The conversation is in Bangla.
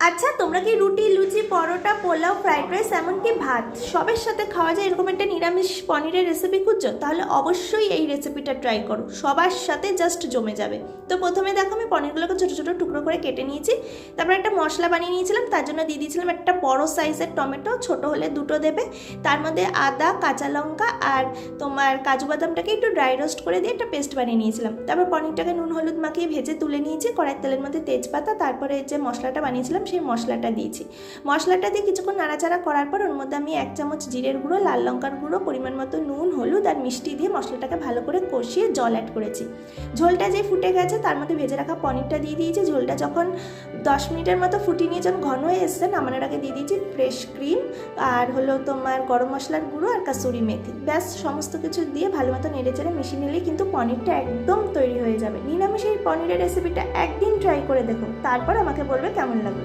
আচ্ছা, তোমরা কি রুটি, লুচি, পরোটা, পোলাও, ফ্রাইড রাইস এমনকি ভাত সবের সাথে খাওয়া যায় এরকম একটা নিরামিষ পনিরের রেসিপি খুঁজছো? তাহলে অবশ্যই এই রেসিপিটা ট্রাই করো, সবার সাথে জাস্ট জমে যাবে। তো প্রথমে দেখো আমি পনিরগুলোকে ছোটো ছোটো টুকরো করে কেটে নিয়েছি। তারপর একটা মশলা বানিয়ে নিয়েছিলাম, তার জন্য দিয়ে দিয়েছিলাম একটা বড় সাইজের টমেটো, ছোট হলে দুটো দেবে। তার মধ্যে আদা, কাঁচা লঙ্কা আর তোমার কাজু বাদামটাকে একটু ড্রাই রোস্ট করে দিয়ে একটা পেস্ট বানিয়ে নিয়েছিলাম। তারপর পনিরটাকে নুন হলুদ মাখিয়ে ভেজে তুলে নিয়েছি। কড়াইয়ের তেলের মধ্যে তেজপাতা, তারপরে যে মশলাটা বানিয়েছিলাম সেই মশলাটা দিয়েছি। মশলাটা দিয়ে কিছুক্ষণ নাড়াচাড়া করার পর ওর মধ্যে আমি 1 চামচ জিরের গুঁড়ো, লাল লঙ্কার গুঁড়ো, পরিমাণ মতো নুন, হলুদ আর মিষ্টি দিয়ে মশলাটাকে ভালো করে কষিয়ে জল অ্যাড করেছি। ঝোলটা যে ফুটে গেছে তার মধ্যে ভেজে রাখা পনিরটা দিয়ে দিয়েছি। ঝোলটা যখন 10 মিনিটের মতো ফুটিয়ে নিয়ে যখন ঘন হয়ে এসছে, নামানোর আগে দিয়ে দিয়েছি ফ্রেশ ক্রিম আর হলো তোমার গরম মশলার গুঁড়ো আর কাসুরি মেথি। ব্যাস, সমস্ত কিছু দিয়ে ভালো মতো নেড়ে চেড়ে মিশিয়ে নিলেই কিন্তু পনিরটা একদম তৈরি হয়ে যাবে। নিরামিষ এই পনিরের রেসিপিটা একদিন ট্রাই করে দেখো, তারপর আমাকে বলবে কেমন লাগলো।